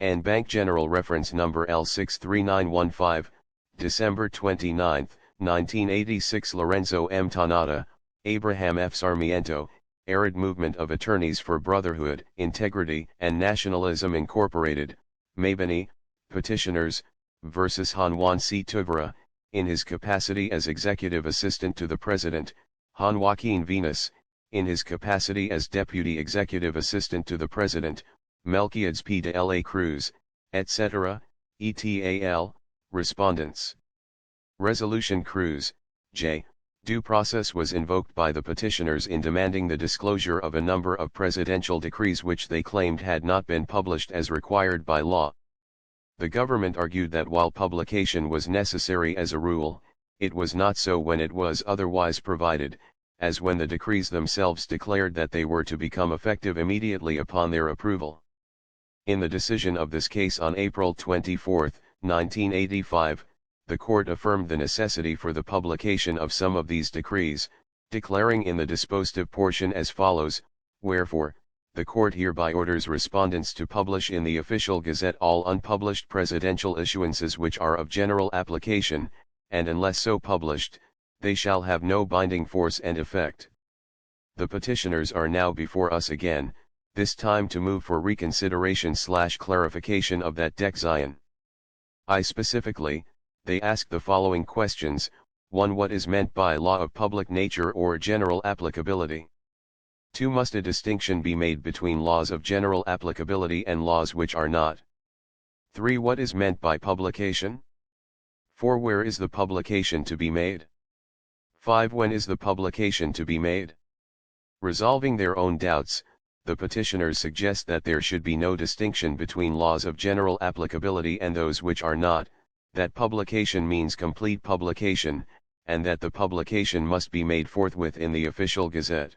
and Bank General Reference Number L63915, December 29, 1986. Lorenzo M. Tañada, Abraham F. Sarmiento, ARID Movement of Attorneys for Brotherhood, Integrity and Nationalism Incorporated, MABINI, Petitioners, versus Juan C. Tuvera, in his capacity as Executive Assistant to the President, JOAQUIN Venus, in his capacity as Deputy Executive Assistant to the President, MELQUIADES P. de la CRUZ, etc., etal, Respondents. Resolution CRUZ, J. Due process was invoked by the petitioners in demanding the disclosure of a number of presidential decrees which they claimed had not been published as required by law. The government argued that while publication was necessary as a rule, it was not so when it was otherwise provided, as when the decrees themselves declared that they were to become effective immediately upon their approval. In the decision of this case on April 24, 1985, the court affirmed the necessity for the publication of some of these decrees, declaring in the dispositive portion as follows: wherefore, the court hereby orders respondents to publish in the official gazette all unpublished presidential issuances which are of general application, and unless so published, they shall have no binding force and effect. The petitioners are now before us again, this time to move for reconsideration/clarification of that decision. Specifically, they ask the following questions: 1. What is meant by law of public nature or general applicability? 2. Must a distinction be made between laws of general applicability and laws which are not? 3. What is meant by publication? 4. Where is the publication to be made? 5. When is the publication to be made? Resolving their own doubts, the petitioners suggest that there should be no distinction between laws of general applicability and those which are not, that publication means complete publication, and that the publication must be made forthwith in the official gazette.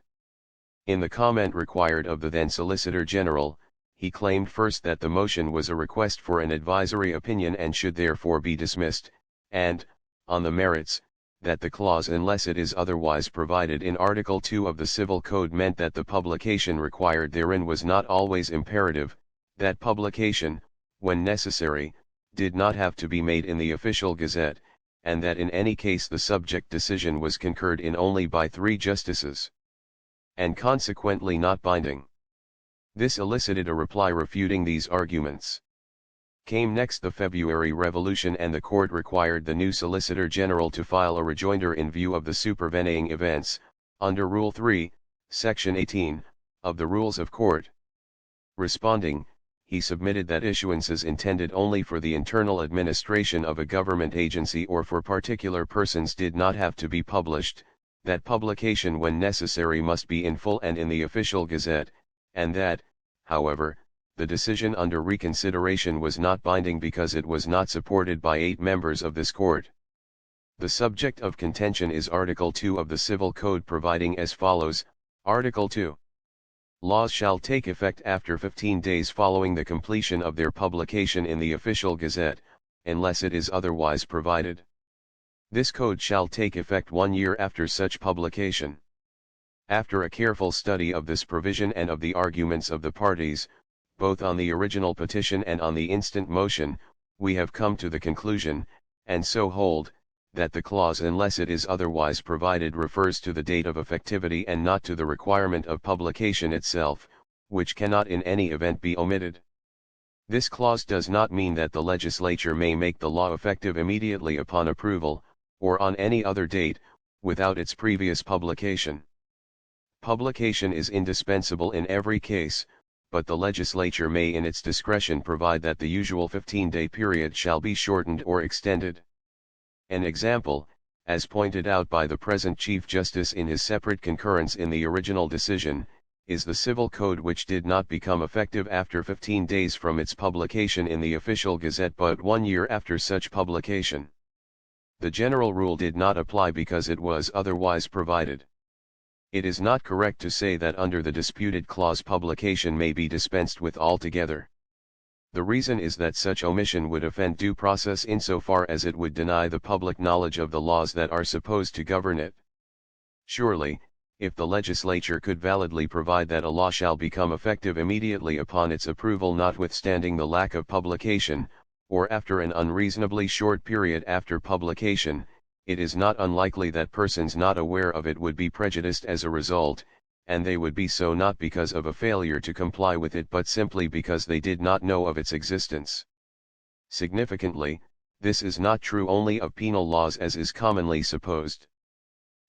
In the comment required of the then Solicitor General, he claimed first that the motion was a request for an advisory opinion and should therefore be dismissed, and, on the merits, that the clause unless it is otherwise provided in Article 2 of the Civil Code meant that the publication required therein was not always imperative, that publication, when necessary, did not have to be made in the official gazette, and that in any case the subject decision was concurred in only by 3 justices, and consequently not binding. This elicited a reply refuting these arguments. Came next the February Revolution, and the court required the new Solicitor General to file a rejoinder in view of the supervening events, under Rule 3, Section 18, of the Rules of Court. Responding, he submitted that issuances intended only for the internal administration of a government agency or for particular persons did not have to be published, that publication when necessary must be in full and in the official gazette, and that, however, the decision under reconsideration was not binding because it was not supported by 8 members of this court. The subject of contention is Article 2 of the Civil Code, providing as follows: Article 2. Laws shall take effect after 15 days following the completion of their publication in the official gazette, unless it is otherwise provided. This code shall take effect 1 year after such publication. After a careful study of this provision and of the arguments of the parties, both on the original petition and on the instant motion, we have come to the conclusion, and so hold, that the clause unless it is otherwise provided refers to the date of effectivity and not to the requirement of publication itself, which cannot in any event be omitted. This clause does not mean that the legislature may make the law effective immediately upon approval, or on any other date, without its previous publication. Publication is indispensable in every case, but the legislature may in its discretion provide that the usual 15-day period shall be shortened or extended. An example, as pointed out by the present Chief Justice in his separate concurrence in the original decision, is the Civil Code, which did not become effective after 15 days from its publication in the official gazette but 1 year after such publication. The general rule did not apply because it was otherwise provided. It is not correct to say that under the disputed clause publication may be dispensed with altogether. The reason is that such omission would offend due process insofar as it would deny the public knowledge of the laws that are supposed to govern it. Surely, if the legislature could validly provide that a law shall become effective immediately upon its approval notwithstanding the lack of publication, or after an unreasonably short period after publication, it is not unlikely that persons not aware of it would be prejudiced as a result, and they would be so not because of a failure to comply with it but simply because they did not know of its existence. Significantly, this is not true only of penal laws as is commonly supposed.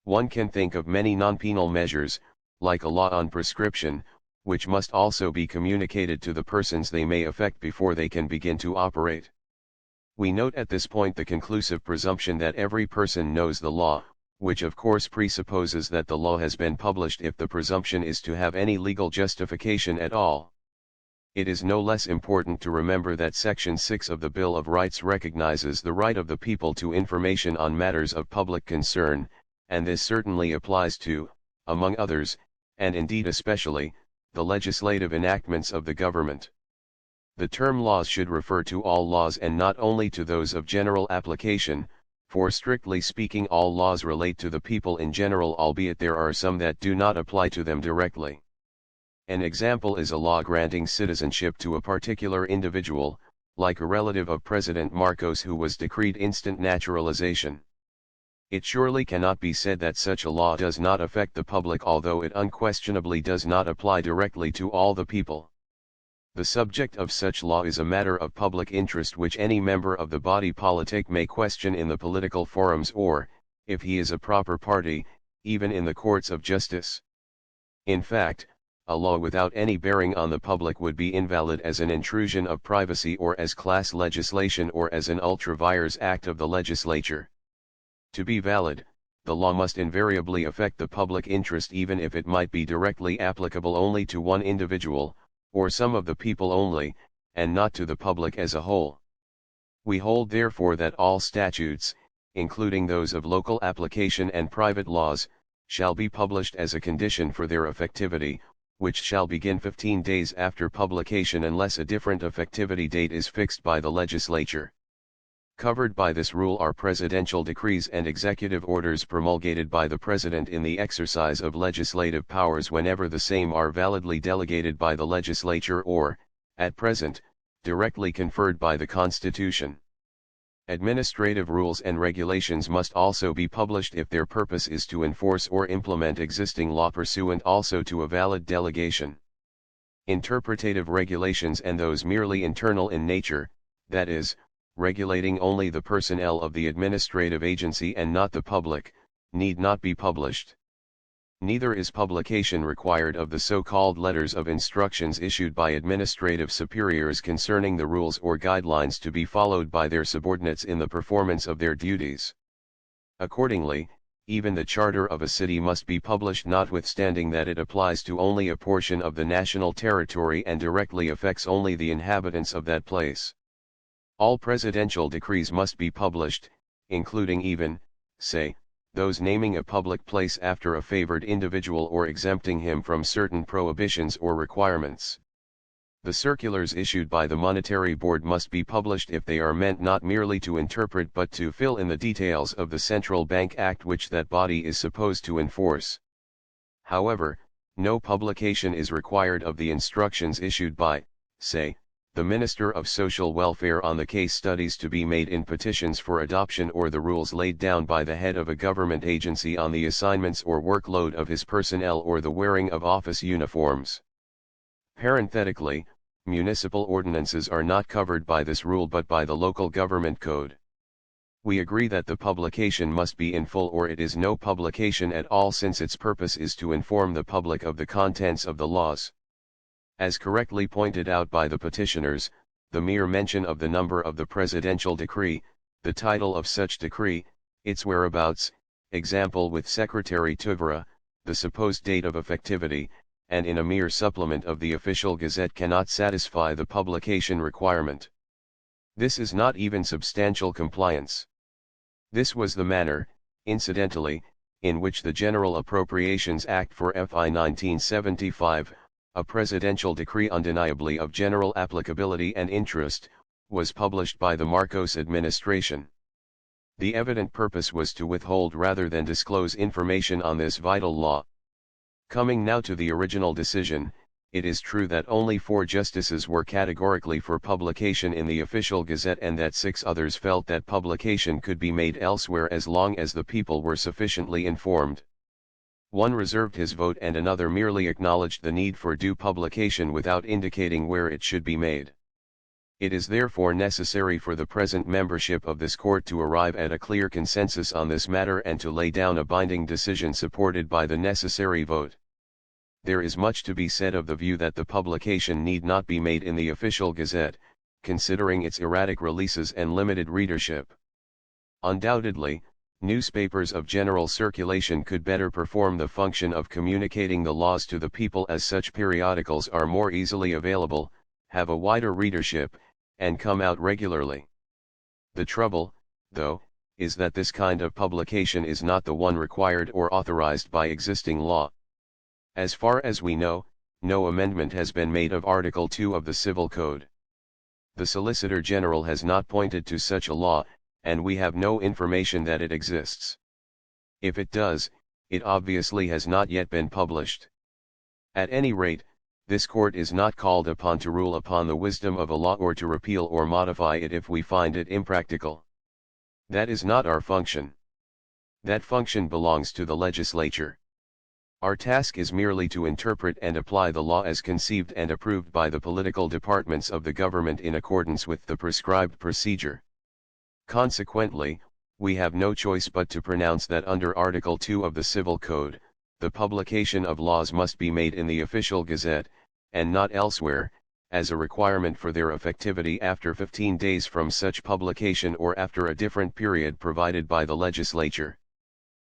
One can think of many non-penal measures, like a law on prescription, which must also be communicated to the persons they may affect before they can begin to operate. We note at this point the conclusive presumption that every person knows the law, which of course presupposes that the law has been published if the presumption is to have any legal justification at all. It is no less important to remember that Section 6 of the Bill of Rights recognizes the right of the people to information on matters of public concern, and this certainly applies to, among others, and indeed especially, the legislative enactments of the government. The term laws should refer to all laws and not only to those of general application, for strictly speaking all laws relate to the people in general, albeit there are some that do not apply to them directly. An example is a law granting citizenship to a particular individual, like a relative of President Marcos who was decreed instant naturalization. It surely cannot be said that such a law does not affect the public, although it unquestionably does not apply directly to all the people. The subject of such law is a matter of public interest which any member of the body politic may question in the political forums or, if he is a proper party, even in the courts of justice. In fact, a law without any bearing on the public would be invalid as an intrusion of privacy or as class legislation or as an ultra vires act of the legislature. To be valid, the law must invariably affect the public interest even if it might be directly applicable only to one individual, or some of the people only, and not to the public as a whole. We hold therefore that all statutes, including those of local application and private laws, shall be published as a condition for their effectivity, which shall begin 15 days after publication unless a different effectivity date is fixed by the legislature. Covered by this rule are presidential decrees and executive orders promulgated by the President in the exercise of legislative powers whenever the same are validly delegated by the legislature or, at present, directly conferred by the Constitution. Administrative rules and regulations must also be published if their purpose is to enforce or implement existing law pursuant also to a valid delegation. Interpretative regulations and those merely internal in nature, that is, regulating only the personnel of the administrative agency and not the public, need not be published. Neither is publication required of the so-called letters of instructions issued by administrative superiors concerning the rules or guidelines to be followed by their subordinates in the performance of their duties. Accordingly, even the charter of a city must be published notwithstanding that it applies to only a portion of the national territory and directly affects only the inhabitants of that place. All presidential decrees must be published, including even, say, those naming a public place after a favored individual or exempting him from certain prohibitions or requirements. The circulars issued by the Monetary Board must be published if they are meant not merely to interpret but to fill in the details of the Central Bank Act which that body is supposed to enforce. However, no publication is required of the instructions issued by, say, the Minister of Social Welfare on the case studies to be made in petitions for adoption or the rules laid down by the head of a government agency on the assignments or workload of his personnel or the wearing of office uniforms. Parenthetically, municipal ordinances are not covered by this rule but by the local government code. We agree that the publication must be in full or it is no publication at all since its purpose is to inform the public of the contents of the laws. As correctly pointed out by the petitioners, the mere mention of the number of the presidential decree, the title of such decree, its whereabouts, example with Secretary Tuvera, the supposed date of effectivity, and in a mere supplement of the official gazette cannot satisfy the publication requirement. This is not even substantial compliance. This was the manner, incidentally, in which the General Appropriations Act for FY 1975, a presidential decree undeniably of general applicability and interest, was published by the Marcos administration. The evident purpose was to withhold rather than disclose information on this vital law. Coming now to the original decision, it is true that only 4 justices were categorically for publication in the official gazette and that 6 others felt that publication could be made elsewhere as long as the people were sufficiently informed. One reserved his vote and another merely acknowledged the need for due publication without indicating where it should be made. It is therefore necessary for the present membership of this court to arrive at a clear consensus on this matter and to lay down a binding decision supported by the necessary vote. There is much to be said of the view that the publication need not be made in the official gazette, considering its erratic releases and limited readership. Undoubtedly, newspapers of general circulation could better perform the function of communicating the laws to the people, as such periodicals are more easily available, have a wider readership, and come out regularly. The trouble, though, is that this kind of publication is not the one required or authorized by existing law. As far as we know, no amendment has been made of Article 2 of the Civil Code. The Solicitor General has not pointed to such a law, and we have no information that it exists. If it does, it obviously has not yet been published. At any rate, this court is not called upon to rule upon the wisdom of a law or to repeal or modify it if we find it impractical. That is not our function. That function belongs to the legislature. Our task is merely to interpret and apply the law as conceived and approved by the political departments of the government in accordance with the prescribed procedure. Consequently, we have no choice but to pronounce that under Article 2 of the Civil Code, the publication of laws must be made in the official gazette, and not elsewhere, as a requirement for their effectivity after 15 days from such publication or after a different period provided by the legislature.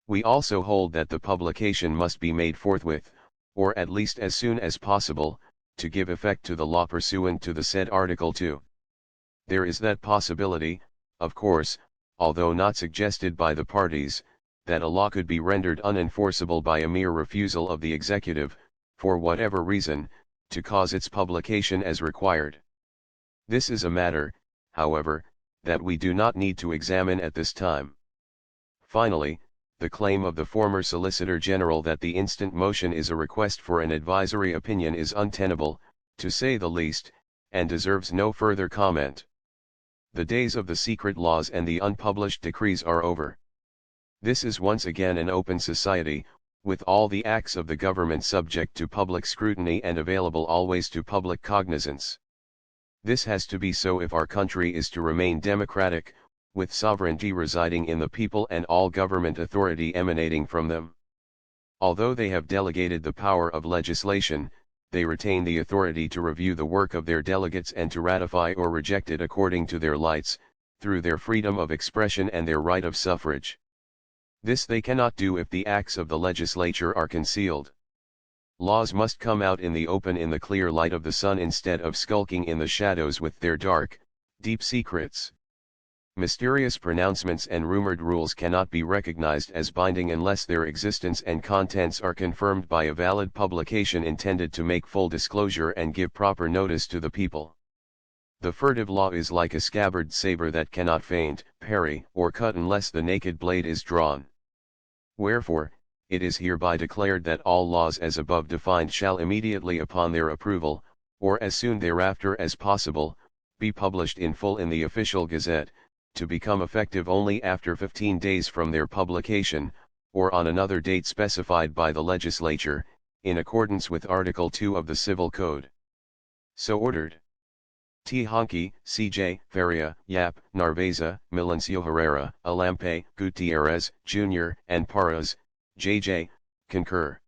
We also hold that the publication must be made forthwith, or at least as soon as possible, to give effect to the law pursuant to the said Article 2. There is that possibility, of course, although not suggested by the parties, that a law could be rendered unenforceable by a mere refusal of the executive, for whatever reason, to cause its publication as required. This is a matter, however, that we do not need to examine at this time. Finally, the claim of the former Solicitor General that the instant motion is a request for an advisory opinion is untenable, to say the least, and deserves no further comment. The days of the secret laws and the unpublished decrees are over. This is once again an open society, with all the acts of the government subject to public scrutiny and available always to public cognizance. This has to be so if our country is to remain democratic, with sovereignty residing in the people and all government authority emanating from them. Although they have delegated the power of legislation, they retain the authority to review the work of their delegates and to ratify or reject it according to their lights, through their freedom of expression and their right of suffrage. This they cannot do if the acts of the legislature are concealed. Laws must come out in the open in the clear light of the sun instead of skulking in the shadows with their dark, deep secrets. Mysterious pronouncements and rumored rules cannot be recognized as binding unless their existence and contents are confirmed by a valid publication intended to make full disclosure and give proper notice to the people. The furtive law is like a scabbarded saber that cannot feint, parry, or cut unless the naked blade is drawn. Wherefore, it is hereby declared that all laws as above defined shall immediately upon their approval, or as soon thereafter as possible, be published in full in the official gazette, to become effective only after 15 days from their publication, or on another date specified by the legislature, in accordance with Article 2 of the Civil Code. So ordered. T. Honky, C.J., Faria, Yap, Narvaeza, Milencio Herrera, Alampe, Gutierrez, Jr., and Parras, J.J., concur.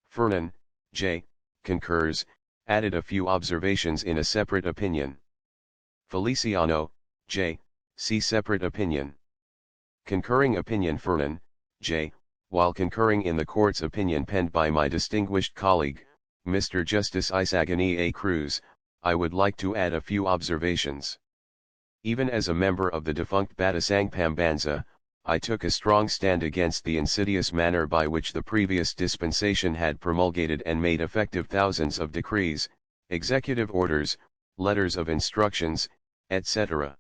Fernan, J., concurs, added a few observations in a separate opinion. Feliciano, J., see separate opinion. Concurring opinion Fernan, J., while concurring in the court's opinion penned by my distinguished colleague, Mr. Justice Isagani A. CRUZ, I would like to add a few observations. Even as a member of the defunct Batasang Pambansa, I took a strong stand against the insidious manner by which the previous dispensation had promulgated and made effective thousands of decrees, executive orders, letters of instructions, etc.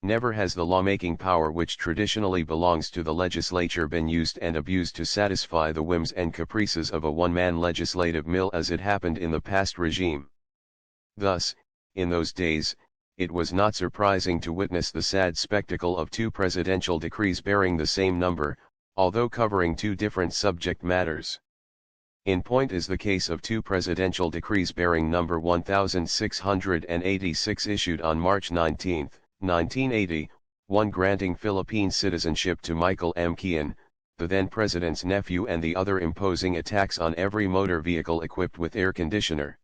Never has the lawmaking power which traditionally belongs to the legislature been used and abused to satisfy the whims and caprices of a one-man legislative mill as it happened in the past regime. Thus, in those days, it was not surprising to witness the sad spectacle of two presidential decrees bearing the same number, although covering two different subject matters. In point is the case of two presidential decrees bearing number 1686 issued on March 19, 1980, one granting Philippine citizenship to Michael M. Quian, the then president's nephew, and the other imposing a tax on every motor vehicle equipped with air conditioner.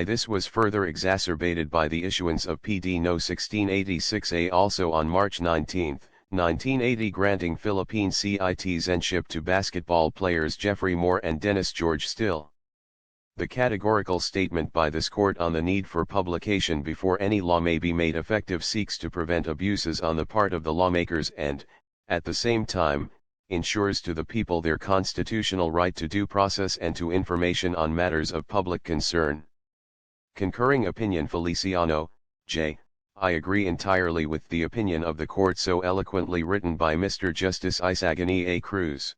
This was further exacerbated by the issuance of PD No. 1686A also on March 19, 1980, granting Philippine citizenship to basketball players Jeffrey Moore and Dennis George Still. The categorical statement by this court on the need for publication before any law may be made effective seeks to prevent abuses on the part of the lawmakers and, at the same time, ensures to the people their constitutional right to due process and to information on matters of public concern. Concurring opinion Feliciano, J. I agree entirely with the opinion of the court so eloquently written by Mr. Justice Isagani A. Cruz.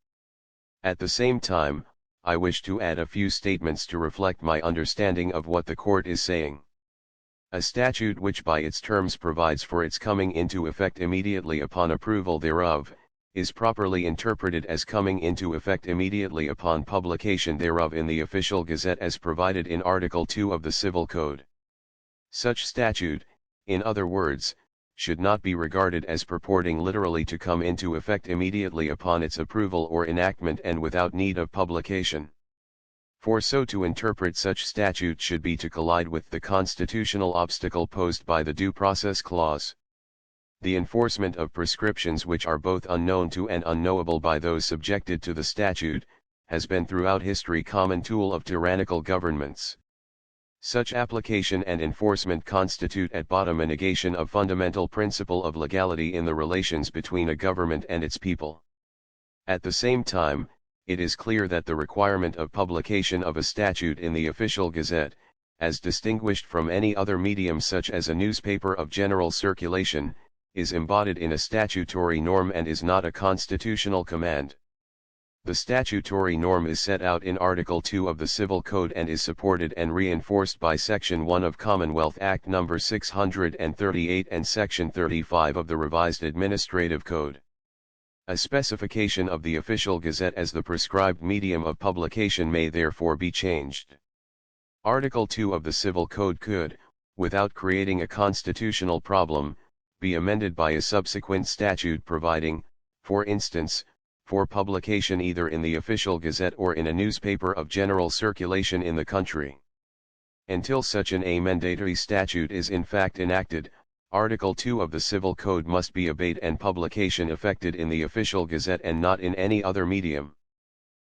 At the same time, I wish to add a few statements to reflect my understanding of what the court is saying. A statute which by its terms provides for its coming into effect immediately upon approval thereof, is properly interpreted as coming into effect immediately upon publication thereof in the official gazette as provided in Article 2 of the Civil Code. Such statute, in other words, should not be regarded as purporting literally to come into effect immediately upon its approval or enactment and without need of publication. For so to interpret such statute should be to collide with the constitutional obstacle posed by the Due Process Clause. The enforcement of prescriptions which are both unknown to and unknowable by those subjected to the statute, has been throughout history common tool of tyrannical governments. Such application and enforcement constitute at bottom a negation of fundamental principle of legality in the relations between a government and its people. At the same time, it is clear that the requirement of publication of a statute in the official gazette, as distinguished from any other medium such as a newspaper of general circulation, is embodied in a statutory norm and is not a constitutional command. The statutory norm is set out in Article 2 of the Civil Code and is supported and reinforced by Section 1 of Commonwealth Act No. 638 and Section 35 of the Revised Administrative Code. A specification of the official gazette as the prescribed medium of publication may therefore be changed. Article 2 of the Civil Code could, without creating a constitutional problem, be amended by a subsequent statute providing, for instance, for publication either in the official gazette or in a newspaper of general circulation in the country. Until such an amendatory statute is in fact enacted, Article 2 of the Civil Code must be obeyed and publication effected in the official gazette and not in any other medium.